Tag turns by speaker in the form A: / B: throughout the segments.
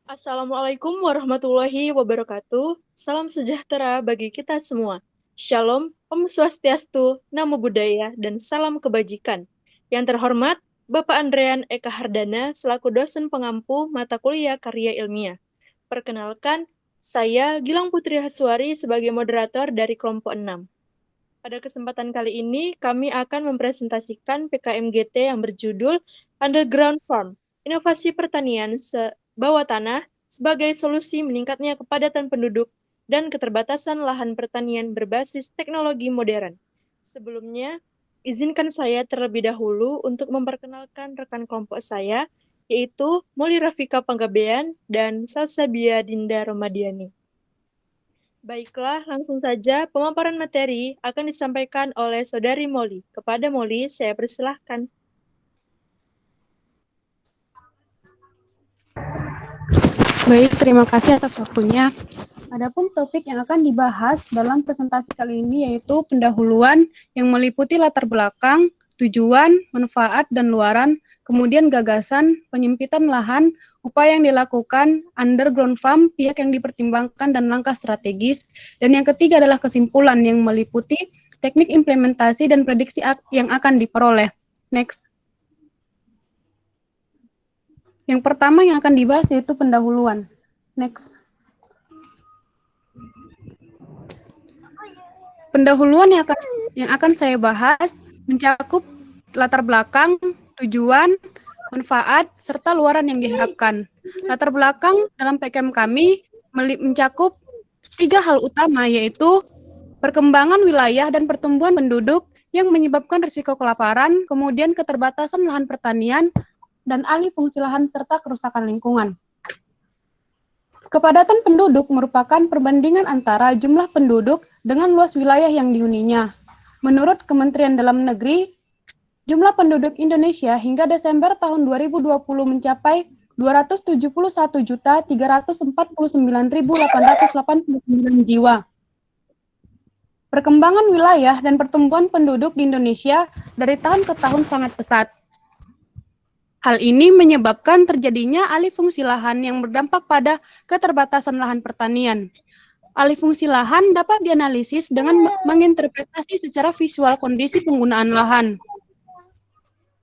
A: Assalamualaikum warahmatullahi wabarakatuh. Salam sejahtera bagi kita semua. Shalom, Om Swastiastu, Namo Buddhaya, dan salam kebajikan. Yang terhormat, Bapak Andrean Eka Hardana selaku dosen pengampu mata kuliah karya ilmiah. Perkenalkan, saya Gilang Putri Haswari sebagai moderator dari kelompok 6. Pada kesempatan kali ini, kami akan mempresentasikan PKMGT yang berjudul Underground Farm, Inovasi Pertanian Bawah Tanah sebagai solusi meningkatnya kepadatan penduduk dan keterbatasan lahan pertanian berbasis teknologi modern. Sebelumnya, izinkan saya terlebih dahulu untuk memperkenalkan rekan kelompok saya, yaitu Molly Rafika Panggabean dan Salsabia Dinda Romadiani. Baiklah, langsung saja pemaparan materi akan disampaikan oleh Saudari Molly. Kepada Molly, saya persilahkan.
B: Baik, terima kasih atas waktunya. Adapun topik yang akan dibahas dalam presentasi kali ini yaitu pendahuluan yang meliputi latar belakang, tujuan, manfaat, dan luaran, kemudian gagasan, penyempitan lahan, upaya yang dilakukan, underground farm, pihak yang dipertimbangkan, dan langkah strategis. Dan yang ketiga adalah kesimpulan yang meliputi teknik implementasi dan prediksi yang akan diperoleh. Next. Yang pertama yang akan dibahas yaitu pendahuluan. Next. Pendahuluan yang akan saya bahas mencakup latar belakang, tujuan, manfaat, serta luaran yang diharapkan. Latar belakang dalam PKM kami mencakup 3 hal utama, yaitu perkembangan wilayah dan pertumbuhan penduduk yang menyebabkan risiko kelaparan, kemudian keterbatasan lahan pertanian, dan alih fungsi lahan serta kerusakan lingkungan. Kepadatan penduduk merupakan perbandingan antara jumlah penduduk dengan luas wilayah yang dihuninya. Menurut Kementerian Dalam Negeri, jumlah penduduk Indonesia hingga Desember tahun 2020 mencapai 271.349.889 jiwa. Perkembangan wilayah dan pertumbuhan penduduk di Indonesia dari tahun ke tahun sangat pesat. Hal ini menyebabkan terjadinya alih fungsi lahan yang berdampak pada keterbatasan lahan pertanian. Alih fungsi lahan dapat dianalisis dengan menginterpretasi secara visual kondisi penggunaan lahan.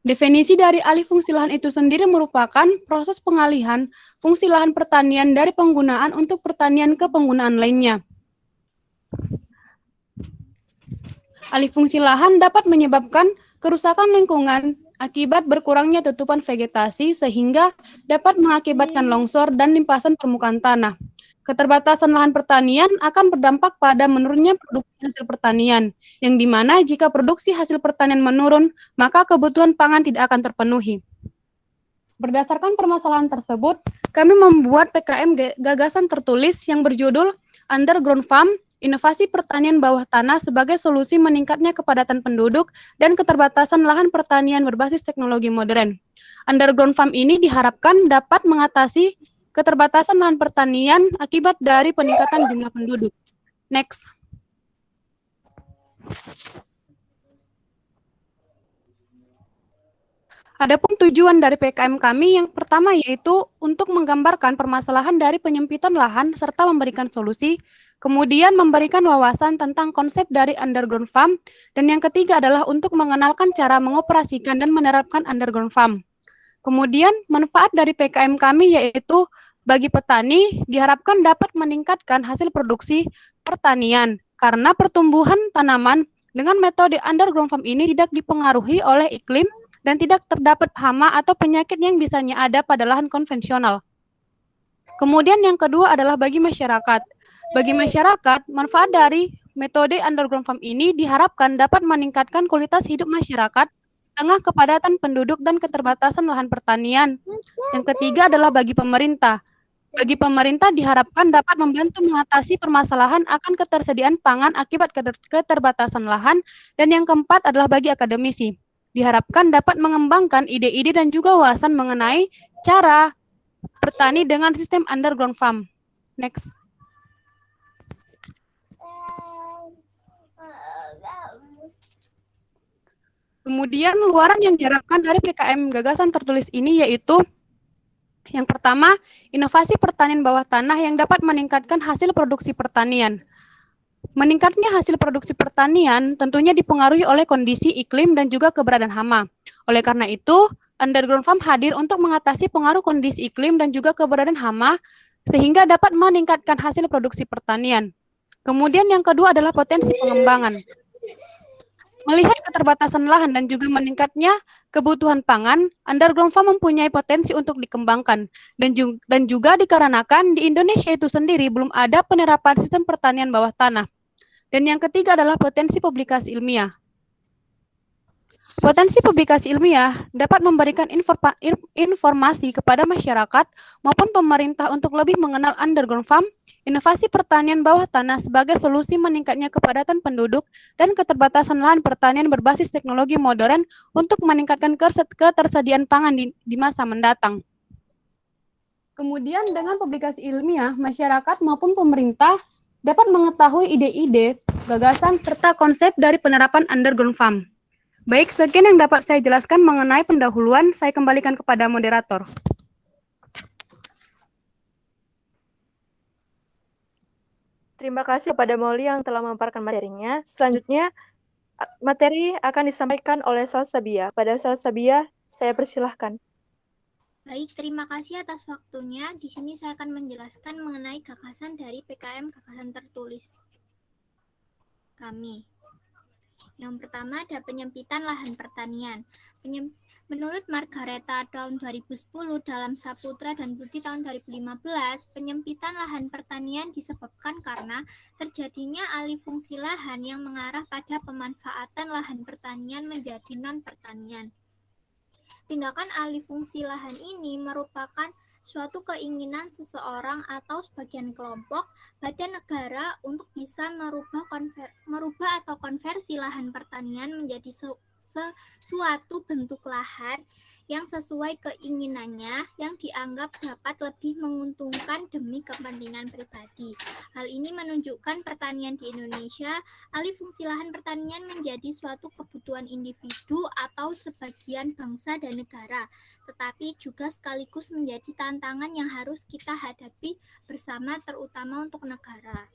B: Definisi dari alih fungsi lahan itu sendiri merupakan proses pengalihan fungsi lahan pertanian dari penggunaan untuk pertanian ke penggunaan lainnya. Alih fungsi lahan dapat menyebabkan kerusakan lingkungan akibat berkurangnya tutupan vegetasi sehingga dapat mengakibatkan longsor dan limpasan permukaan tanah. Keterbatasan lahan pertanian akan berdampak pada menurunnya produksi hasil pertanian, yang dimana jika produksi hasil pertanian menurun, maka kebutuhan pangan tidak akan terpenuhi. Berdasarkan permasalahan tersebut, kami membuat PKM gagasan tertulis yang berjudul Underground Farm, Inovasi Pertanian Bawah Tanah sebagai solusi meningkatnya kepadatan penduduk dan keterbatasan lahan pertanian berbasis teknologi modern. Underground Farm ini diharapkan dapat mengatasi keterbatasan lahan pertanian akibat dari peningkatan jumlah penduduk. Next. Adapun tujuan dari PKM kami yang pertama yaitu untuk menggambarkan permasalahan dari penyempitan lahan serta memberikan solusi, kemudian memberikan wawasan tentang konsep dari underground farm, dan yang ketiga adalah untuk mengenalkan cara mengoperasikan dan menerapkan underground farm. Kemudian manfaat dari PKM kami yaitu bagi petani diharapkan dapat meningkatkan hasil produksi pertanian karena pertumbuhan tanaman dengan metode underground farm ini tidak dipengaruhi oleh iklim dan tidak terdapat hama atau penyakit yang bisanya ada pada lahan konvensional. Kemudian yang kedua adalah bagi masyarakat. Bagi masyarakat, manfaat dari metode underground farm ini diharapkan dapat meningkatkan kualitas hidup masyarakat tengah kepadatan penduduk dan keterbatasan lahan pertanian. Yang ketiga adalah bagi pemerintah. Bagi pemerintah diharapkan dapat membantu mengatasi permasalahan akan ketersediaan pangan akibat keterbatasan lahan. Dan yang keempat adalah bagi akademisi. Diharapkan dapat mengembangkan ide-ide dan juga wawasan mengenai cara bertani dengan sistem underground farm. Next. Kemudian luaran yang diharapkan dari PKM gagasan tertulis ini yaitu Yang pertama, inovasi pertanian bawah tanah yang dapat meningkatkan hasil produksi pertanian. Meningkatnya hasil produksi pertanian tentunya dipengaruhi oleh kondisi iklim dan juga keberadaan hama. Oleh karena itu, underground farm hadir untuk mengatasi pengaruh kondisi iklim dan juga keberadaan hama sehingga dapat meningkatkan hasil produksi pertanian. Kemudian yang kedua adalah potensi pengembangan. Melihat keterbatasan lahan dan juga meningkatnya kebutuhan pangan, underground farm mempunyai potensi untuk dikembangkan. Dan juga dikarenakan di Indonesia itu sendiri belum ada penerapan sistem pertanian bawah tanah. Dan yang ketiga adalah potensi publikasi ilmiah. Potensi publikasi ilmiah dapat memberikan informasi kepada masyarakat maupun pemerintah untuk lebih mengenal underground farm, inovasi pertanian bawah tanah sebagai solusi meningkatnya kepadatan penduduk dan keterbatasan lahan pertanian berbasis teknologi modern untuk meningkatkan ketersediaan pangan di masa mendatang. Kemudian dengan publikasi ilmiah, masyarakat maupun pemerintah dapat mengetahui ide-ide, gagasan, serta konsep dari penerapan underground farm. Baik, sekian yang dapat saya jelaskan mengenai pendahuluan. Saya kembalikan kepada moderator.
A: Terima kasih kepada Molly yang telah memaparkan materinya. Selanjutnya, materi akan disampaikan oleh Salsabila. Pada Salsabila, saya persilahkan.
C: Baik, terima kasih atas waktunya. Di sini saya akan menjelaskan mengenai gagasan dari PKM Gagasan Tertulis kami. Yang pertama ada penyempitan lahan pertanian. Menurut Margareta tahun 2010 dalam Saputra dan Budi tahun 2015, penyempitan lahan pertanian disebabkan karena terjadinya alih fungsi lahan yang mengarah pada pemanfaatan lahan pertanian menjadi non-pertanian. Tindakan alih fungsi lahan ini merupakan suatu keinginan seseorang atau sebagian kelompok pada negara untuk bisa merubah atau konversi lahan pertanian menjadi suatu bentuk lahan yang sesuai keinginannya yang dianggap dapat lebih menguntungkan demi kepentingan pribadi. Hal ini menunjukkan pertanian di Indonesia, alih fungsi lahan pertanian menjadi suatu kebutuhan individu atau sebagian bangsa dan negara, tetapi juga sekaligus menjadi tantangan yang harus kita hadapi bersama terutama untuk negara.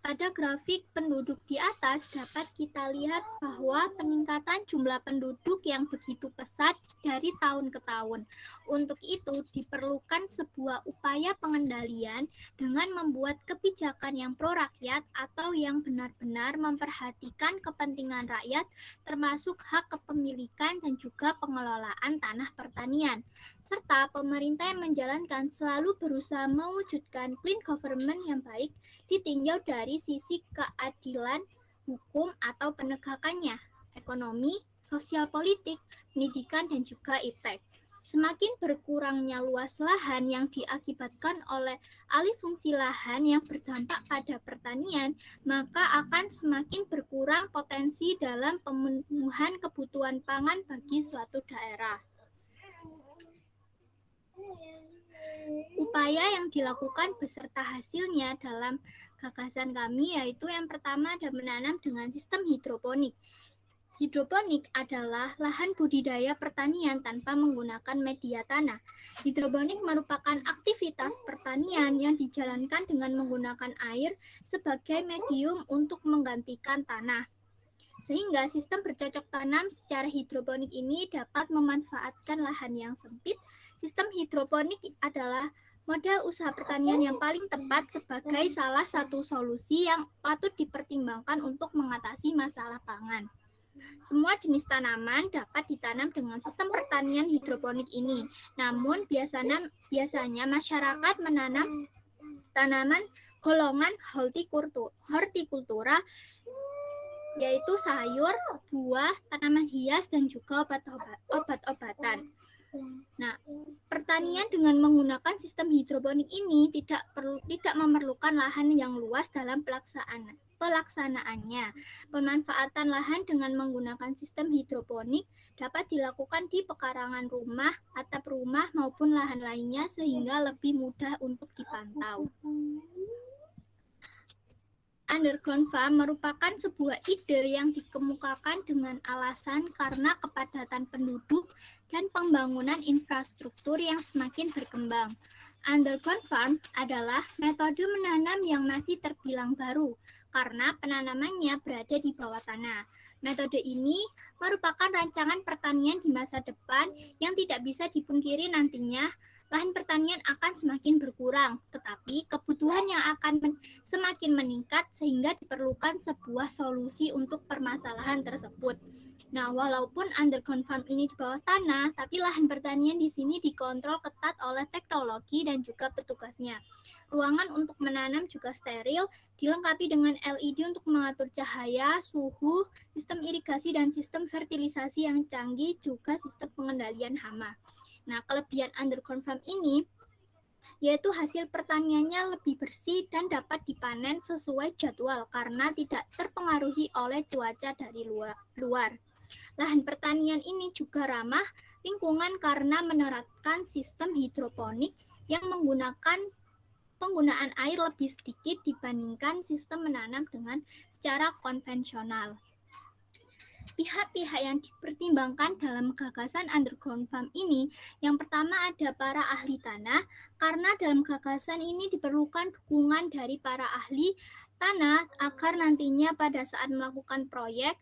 C: Pada grafik penduduk di atas dapat kita lihat bahwa peningkatan jumlah penduduk yang begitu pesat dari tahun ke tahun. Untuk itu diperlukan sebuah upaya pengendalian dengan membuat kebijakan yang pro rakyat atau yang benar-benar memperhatikan kepentingan rakyat termasuk hak kepemilikan dan juga pengelolaan tanah pertanian. Serta pemerintah yang menjalankan selalu berusaha mewujudkan clean government yang baik ditinjau dari sisi keadilan hukum atau penegakannya, ekonomi, sosial politik, pendidikan, dan juga iptek. Semakin berkurangnya luas lahan yang diakibatkan oleh alih fungsi lahan yang berdampak pada pertanian, maka akan semakin berkurang potensi dalam pemenuhan kebutuhan pangan bagi suatu daerah. Upaya yang dilakukan beserta hasilnya dalam gagasan kami yaitu yang pertama ada menanam dengan sistem hidroponik. Hidroponik adalah lahan budidaya pertanian tanpa menggunakan media tanah. Hidroponik merupakan aktivitas pertanian yang dijalankan dengan menggunakan air sebagai medium untuk menggantikan tanah. Sehingga sistem bercocok tanam secara hidroponik ini dapat memanfaatkan lahan yang sempit. Sistem hidroponik adalah model usaha pertanian yang paling tepat sebagai salah satu solusi yang patut dipertimbangkan untuk mengatasi masalah pangan. Semua jenis tanaman dapat ditanam dengan sistem pertanian hidroponik ini. Namun biasanya masyarakat menanam tanaman golongan hortikultura yaitu sayur, buah, tanaman hias, dan juga obat-obatan. Nah, pertanian dengan menggunakan sistem hidroponik ini tidak memerlukan lahan yang luas dalam pelaksanaannya. Pemanfaatan lahan dengan menggunakan sistem hidroponik dapat dilakukan di pekarangan rumah, atap rumah, maupun lahan lainnya sehingga lebih mudah untuk dipantau. Underground farm merupakan sebuah ide yang dikemukakan dengan alasan karena kepadatan penduduk dan pembangunan infrastruktur yang semakin berkembang. Underground farm adalah metode menanam yang masih terbilang baru karena penanamannya berada di bawah tanah. Metode ini merupakan rancangan pertanian di masa depan yang tidak bisa dipungkiri nantinya lahan pertanian akan semakin berkurang, tetapi kebutuhan yang akan semakin meningkat sehingga diperlukan sebuah solusi untuk permasalahan tersebut. Nah, walaupun underground farm ini di bawah tanah, tapi lahan pertanian di sini dikontrol ketat oleh teknologi dan juga petugasnya. Ruangan untuk menanam juga steril, dilengkapi dengan LED untuk mengatur cahaya, suhu, sistem irigasi dan sistem fertilisasi yang canggih, juga sistem pengendalian hama. Nah, kelebihan underground farm ini yaitu hasil pertaniannya lebih bersih dan dapat dipanen sesuai jadwal karena tidak terpengaruhi oleh cuaca dari luar. Lahan pertanian ini juga ramah lingkungan karena menerapkan sistem hidroponik yang menggunakan penggunaan air lebih sedikit dibandingkan sistem menanam dengan secara konvensional. Pihak-pihak yang dipertimbangkan dalam gagasan underground farm ini, yang pertama ada para ahli tanah, karena dalam gagasan ini diperlukan dukungan dari para ahli tanah agar nantinya pada saat melakukan proyek,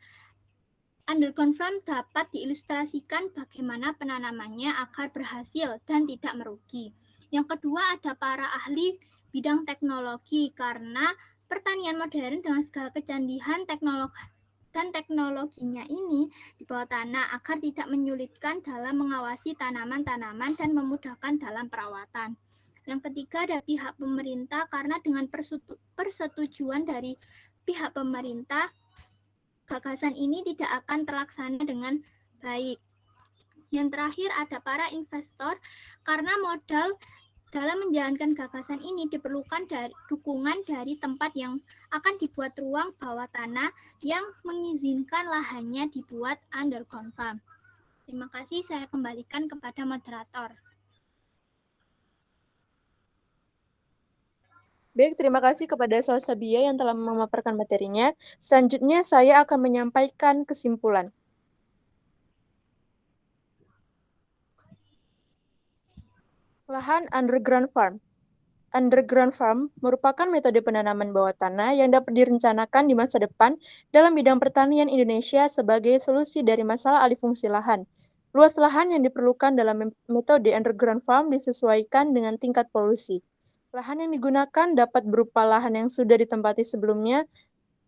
C: underground farm dapat diilustrasikan bagaimana penanamannya agar berhasil dan tidak merugi. Yang kedua ada para ahli bidang teknologi, karena pertanian modern dengan segala kecanggihan teknologinya ini di bawah tanah agar tidak menyulitkan dalam mengawasi tanaman-tanaman dan memudahkan dalam perawatan. Yang ketiga ada pihak pemerintah, karena dengan persetujuan dari pihak pemerintah, gagasan ini tidak akan terlaksana dengan baik. Yang terakhir ada para investor, karena modal dalam menjalankan gagasan ini diperlukan dukungan dari tempat yang akan dibuat ruang bawah tanah yang mengizinkan lahannya dibuat underground farm. Terima kasih, saya kembalikan kepada moderator.
A: Baik, terima kasih kepada Salsabila yang telah memaparkan materinya. Selanjutnya saya akan menyampaikan kesimpulan. Lahan underground farm. Underground farm merupakan metode penanaman bawah tanah yang dapat direncanakan di masa depan dalam bidang pertanian Indonesia sebagai solusi dari masalah alih fungsi lahan. Luas lahan yang diperlukan dalam metode underground farm disesuaikan dengan tingkat polusi. Lahan yang digunakan dapat berupa lahan yang sudah ditempati sebelumnya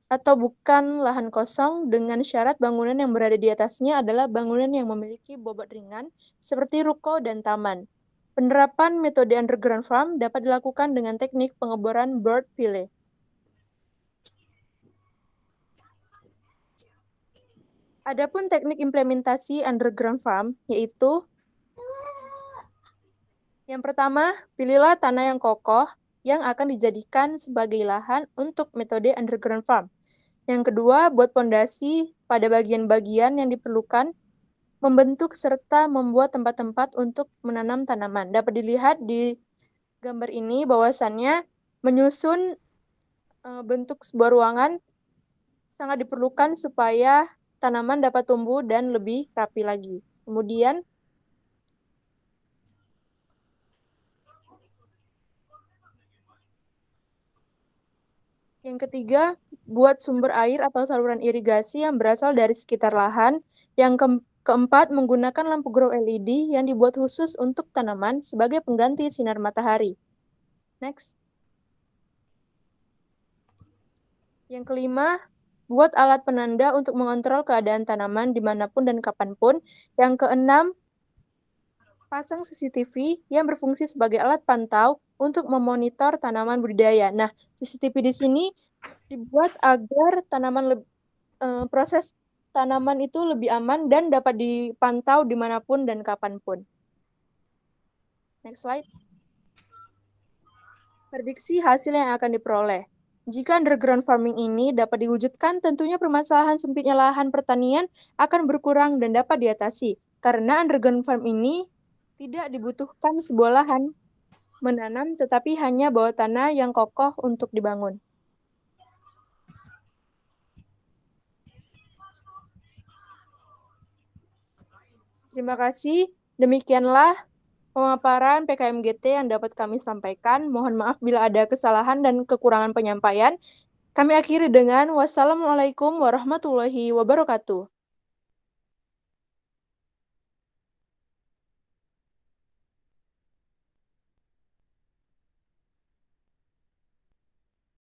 A: atau bukan lahan kosong, dengan syarat bangunan yang berada di atasnya adalah bangunan yang memiliki bobot ringan seperti ruko dan taman. Penerapan metode underground farm dapat dilakukan dengan teknik pengeboran bird pile. Adapun teknik implementasi underground farm yaitu yang pertama, pilihlah tanah yang kokoh yang akan dijadikan sebagai lahan untuk metode underground farm. Yang kedua, buat pondasi pada bagian-bagian yang diperlukan, membentuk serta membuat tempat-tempat untuk menanam tanaman. Dapat dilihat di gambar ini bahwasannya menyusun bentuk sebuah ruangan sangat diperlukan supaya tanaman dapat tumbuh dan lebih rapi lagi. Kemudian, yang ketiga, buat sumber air atau saluran irigasi yang berasal dari sekitar lahan. Yang keempat, menggunakan lampu grow LED yang dibuat khusus untuk tanaman sebagai pengganti sinar matahari. Next. Yang kelima, buat alat penanda untuk mengontrol keadaan tanaman dimanapun dan kapanpun. Yang keenam, pasang CCTV yang berfungsi sebagai alat pantau untuk memonitor tanaman budidaya. Nah, CCTV di sini dibuat agar proses tanaman itu lebih aman dan dapat dipantau dimanapun dan kapanpun. Next slide. Prediksi hasil yang akan diperoleh. Jika underground farming ini dapat diwujudkan, tentunya permasalahan sempitnya lahan pertanian akan berkurang dan dapat diatasi. Karena underground farm ini tidak dibutuhkan sebuah lahan menanam, tetapi hanya bawah tanah yang kokoh untuk dibangun. Terima kasih. Demikianlah pemaparan PKMGT yang dapat kami sampaikan. Mohon maaf bila ada kesalahan dan kekurangan penyampaian. Kami akhiri dengan wassalamualaikum warahmatullahi wabarakatuh.